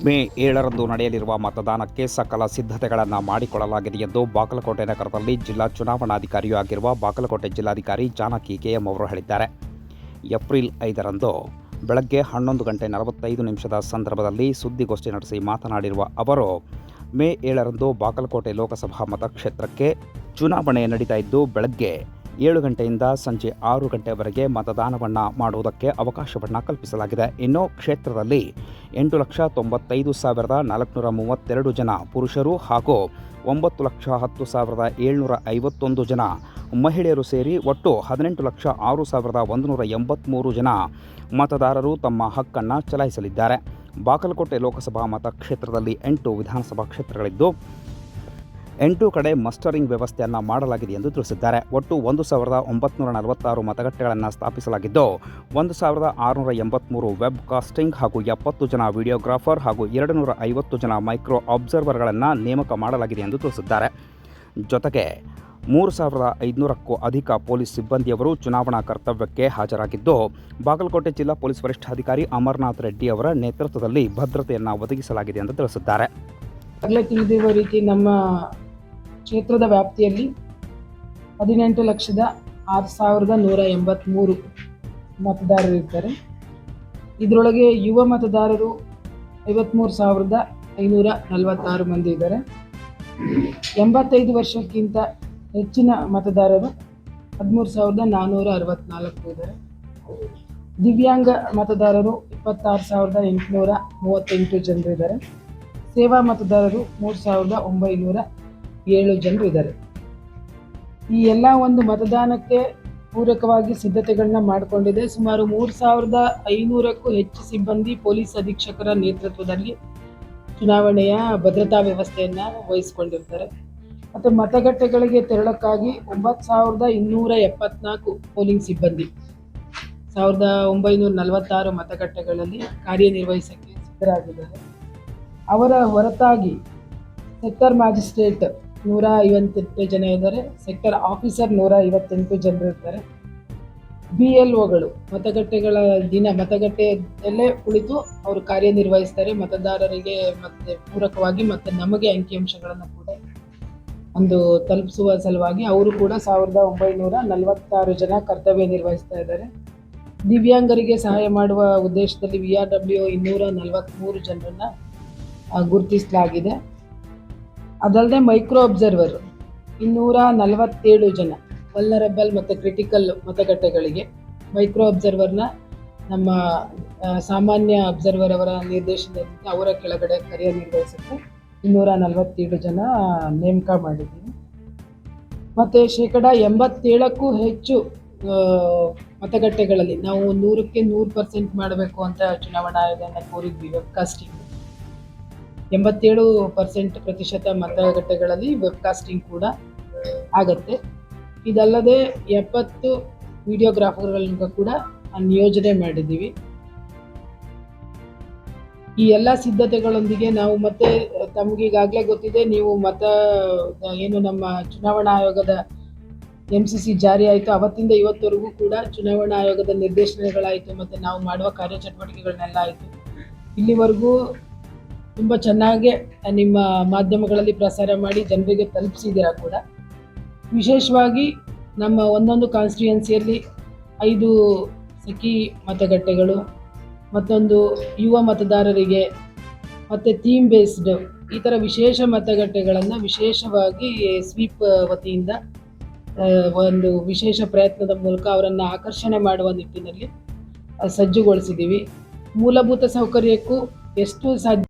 ಮೇ 7ರಂದು ನಡೆಯಲಿರುವ ಮತದಾನಕ್ಕೆ ಸಕಲ ಸಿದ್ಧತೆಗಳನ್ನು ಮಾಡಿಕೊಳ್ಳಲಾಗಿದೆ ಎಂದು ಬಾಗಲಕೋಟೆ ನಗರದಲ್ಲಿ ಜಿಲ್ಲಾ ಚುನಾವಣಾಧಿಕಾರಿಯೂ ಆಗಿರುವ ಬಾಗಲಕೋಟೆ ಜಿಲ್ಲಾಧಿಕಾರಿ ಜಾನಕಿ ಕೆಎಂ ಅವರು ಹೇಳಿದ್ದಾರೆ. ಏಪ್ರಿಲ್ 5ರಂದು ಬೆಳಗ್ಗೆ 11:45 ಸಂದರ್ಭದಲ್ಲಿ ಸುದ್ದಿಗೋಷ್ಠಿ ನಡೆಸಿ ಮಾತನಾಡಿರುವ ಅವರು, ಮೇ 7ರಂದು ಬಾಗಲಕೋಟೆ ಲೋಕಸಭಾ ಮತಕ್ಷೇತ್ರಕ್ಕೆ ಚುನಾವಣೆ ನಡೀತಾ ಇದ್ದು, ಬೆಳಗ್ಗೆ 7 ಗಂಟೆಯಿಂದ ಸಂಜೆ 6 ಗಂಟೆವರೆಗೆ ಮತದಾನವನ್ನು ಮಾಡುವುದಕ್ಕೆ ಅವಕಾಶವನ್ನು ಕಲ್ಪಿಸಲಾಗಿದೆ. ಇನ್ನು ಕ್ಷೇತ್ರದಲ್ಲಿ 8,95,432 ಜನ ಪುರುಷರು ಹಾಗೂ 9,10,751 ಜನ ಮಹಿಳೆಯರು ಸೇರಿ ಒಟ್ಟು 18,06,183 ಜನ ಮತದಾರರು ತಮ್ಮ ಹಕ್ಕನ್ನು ಚಲಾಯಿಸಲಿದ್ದಾರೆ. ಬಾಗಲಕೋಟೆ ಲೋಕಸಭಾ ಮತಕ್ಷೇತ್ರದಲ್ಲಿ 8 ವಿಧಾನಸಭಾ ಕ್ಷೇತ್ರಗಳಿದ್ದು 8 ಕಡೆ ಮಸ್ಟರಿಂಗ್ ವ್ಯವಸ್ಥೆಯನ್ನು ಮಾಡಲಾಗಿದೆ ಎಂದು ತಿಳಿಸಿದ್ದಾರೆ. ಒಟ್ಟು 1,946 ಮತಗಟ್ಟೆಗಳನ್ನು ಸ್ಥಾಪಿಸಲಾಗಿದ್ದು 1,683 ವೆಬ್ ಕಾಸ್ಟಿಂಗ್ ಹಾಗೂ 70 ಜನ ವಿಡಿಯೋಗ್ರಾಫರ್ ಹಾಗೂ 250 ಜನ ಮೈಕ್ರೋ ಅಬ್ಸರ್ವರ್ಗಳನ್ನು ನೇಮಕ ಮಾಡಲಾಗಿದೆ ಎಂದು ತಿಳಿಸಿದ್ದಾರೆ. ಜೊತೆಗೆ 3,500ಕ್ಕೂ ಅಧಿಕ ಪೊಲೀಸ್ ಸಿಬ್ಬಂದಿಯವರು ಚುನಾವಣಾ ಕರ್ತವ್ಯಕ್ಕೆ ಹಾಜರಾಗಿದ್ದು, ಬಾಗಲಕೋಟೆ ಜಿಲ್ಲಾ ಪೊಲೀಸ್ ವರಿಷ್ಠಾಧಿಕಾರಿ ಅಮರನಾಥ್ ರೆಡ್ಡಿ ಅವರ ನೇತೃತ್ವದಲ್ಲಿ ಭದ್ರತೆಯನ್ನು ಒದಗಿಸಲಾಗಿದೆ ಎಂದು ತಿಳಿಸಿದ್ದಾರೆ. ಆಗಲೇ ತಿಳಿದಿರುವ ರೀತಿ ನಮ್ಮ ಕ್ಷೇತ್ರದ ವ್ಯಾಪ್ತಿಯಲ್ಲಿ 18,06,183 ಮತದಾರರು ಇರ್ತಾರೆ. ಇದರೊಳಗೆ ಯುವ ಮತದಾರರು 53,546 ಮಂದಿ ಇದ್ದಾರೆ. 85 ವರ್ಷಕ್ಕಿಂತ ಹೆಚ್ಚಿನ ಮತದಾರರು 13,464 ಇದ್ದಾರೆ. ದಿವ್ಯಾಂಗ ಮತದಾರರು 26,838 ಜನರು ಇದ್ದಾರೆ. ಸೇವಾ ಮತದಾರರು 3,907 ಜನರು ಇದ್ದಾರೆ. ಈ ಎಲ್ಲ ಒಂದು ಮತದಾನಕ್ಕೆ ಪೂರಕವಾಗಿ ಸಿದ್ಧತೆಗಳನ್ನ ಮಾಡಿಕೊಂಡಿದೆ. ಸುಮಾರು 3,500ಕ್ಕೂ ಹೆಚ್ಚು ಸಿಬ್ಬಂದಿ ಪೊಲೀಸ್ ಅಧೀಕ್ಷಕರ ನೇತೃತ್ವದಲ್ಲಿ ಚುನಾವಣೆಯ ಭದ್ರತಾ ವ್ಯವಸ್ಥೆಯನ್ನು ವಹಿಸಿಕೊಂಡಿರ್ತಾರೆ. ಮತ್ತು ಮತಗಟ್ಟೆಗಳಿಗೆ ತೆರಳಕ್ಕಾಗಿ 9,274 ಪೋಲಿಂಗ್ ಸಿಬ್ಬಂದಿ 1,946 ಮತಗಟ್ಟೆಗಳಲ್ಲಿ ಕಾರ್ಯನಿರ್ವಹಿಸಕ್ಕೆ ಸಿದ್ಧರಾಗಿದ್ದಾರೆ. ಅವರ ಹೊರತಾಗಿ ಸೆಕ್ಟರ್ ಮ್ಯಾಜಿಸ್ಟ್ರೇಟ್ 158 ಜನ ಇದ್ದಾರೆ. ಸೆಕ್ಟರ್ ಆಫೀಸರ್ 158 ಜನರು ಇರ್ತಾರೆ. BLOಗಳು ಮತಗಟ್ಟೆಯಲ್ಲೇ ಕುಳಿತು ಅವರು ಕಾರ್ಯನಿರ್ವಹಿಸ್ತಾರೆ. ಮತದಾರರಿಗೆ ಮತ್ತೆ ಪೂರಕವಾಗಿ ಮತ್ತು ನಮಗೆ ಅಂಕಿಅಂಶಗಳನ್ನು ಕೂಡ ಒಂದು ತಲುಪಿಸುವ ಸಲುವಾಗಿ ಅವರು ಕೂಡ 1,946 ಜನ ಕರ್ತವ್ಯ ನಿರ್ವಹಿಸ್ತಾ ಇದ್ದಾರೆ. ದಿವ್ಯಾಂಗರಿಗೆ ಸಹಾಯ ಮಾಡುವ ಉದ್ದೇಶದಲ್ಲಿ VRW 243 ಜನರನ್ನು ಗುರುತಿಸಲಾಗಿದೆ. ಅದಲ್ಲದೆ ಮೈಕ್ರೋ ಅಬ್ಸರ್ವರ್ 247 ಜನ ವಲ್ನರಬಲ್ ಮತ್ತು ಕ್ರಿಟಿಕಲ್ ಮತಗಟ್ಟೆಗಳಿಗೆ ಮೈಕ್ರೋ ಅಬ್ಸರ್ವರ್ನ ನಮ್ಮ ಸಾಮಾನ್ಯ ಅಬ್ಸರ್ವರ್ ಅವರ ನಿರ್ದೇಶನದಿಂದ ಅವರ ಕೆಳಗಡೆ ಕಾರ್ಯನಿರ್ವಹಿಸುತ್ತೆ 247 ಜನ ನೇಮಕ ಮಾಡಿದ್ದೀವಿ. ಮತ್ತು 87%ಕ್ಕೂ ಹೆಚ್ಚು ಮತಗಟ್ಟೆಗಳಲ್ಲಿ ನಾವು 100ಕ್ಕೆ 100% ಮಾಡಬೇಕು ಅಂತ ಚುನಾವಣಾ ಆಯೋಗನ ಕೋರಿದ್ವಿ. ವೆಬ್ಕಾಸ್ಟಿಂಗ್ 87% ಮತಗಟ್ಟೆಗಳಲ್ಲಿ ವೆಬ್ಕಾಸ್ಟಿಂಗ್ ಕೂಡ ಆಗತ್ತೆ. ಇದಲ್ಲದೆ 70 ವಿಡಿಯೋಗ್ರಾಫರ್ಗಳನ್ನ ಕೂಡ ನಿಯೋಜನೆ ಮಾಡಿದ್ದೀವಿ. ಈ ಎಲ್ಲ ಸಿದ್ಧತೆಗಳೊಂದಿಗೆ ನಾವು ಮತ್ತೆ ತಮಗೆ ಈಗಾಗಲೇ ಗೊತ್ತಿದೆ, ನೀವು ಏನು ನಮ್ಮ ಚುನಾವಣಾ ಆಯೋಗದ MCC ಜಾರಿ ಆಯಿತು ಅವತ್ತಿಂದ ಇವತ್ತವರೆಗೂ ಕೂಡ ಚುನಾವಣಾ ಆಯೋಗದ ನಿರ್ದೇಶನಗಳಾಯಿತು ಮತ್ತು ನಾವು ಮಾಡುವ ಕಾರ್ಯಚಟುವಟಿಕೆಗಳನ್ನೆಲ್ಲ ಆಯಿತು. ಇಲ್ಲಿವರೆಗೂ ತುಂಬ ಚೆನ್ನಾಗಿ ನಿಮ್ಮ ಮಾಧ್ಯಮಗಳಲ್ಲಿ ಪ್ರಸಾರ ಮಾಡಿ ಜನರಿಗೆ ತಲುಪಿಸಿದ್ದೀರಾ ಕೂಡ. ವಿಶೇಷವಾಗಿ ನಮ್ಮ ಒಂದೊಂದು ಕಾನ್ಸ್ಟಿಟ್ಯೂಯೆನ್ಸಿಯಲ್ಲಿ 5 ಸಖಿ ಮತಗಟ್ಟೆಗಳು, ಮತ್ತೊಂದು ಯುವ ಮತದಾರರಿಗೆ ಮತ್ತು ಥೀಮ್ ಬೇಸ್ಡ್ ಈ ಥರ ವಿಶೇಷ ಮತಗಟ್ಟೆಗಳನ್ನು ವಿಶೇಷವಾಗಿ ಸ್ವೀಪ್ ವತಿಯಿಂದ ಒಂದು ವಿಶೇಷ ಪ್ರಯತ್ನದ ಮೂಲಕ ಅವರನ್ನು ಆಕರ್ಷಣೆ ಮಾಡುವ ನಿಟ್ಟಿನಲ್ಲಿ ಸಜ್ಜುಗೊಳಿಸಿದ್ದೀವಿ. ಮೂಲಭೂತ ಸೌಕರ್ಯಕ್ಕೂ ಎಷ್ಟು ಸಾಧ್ಯ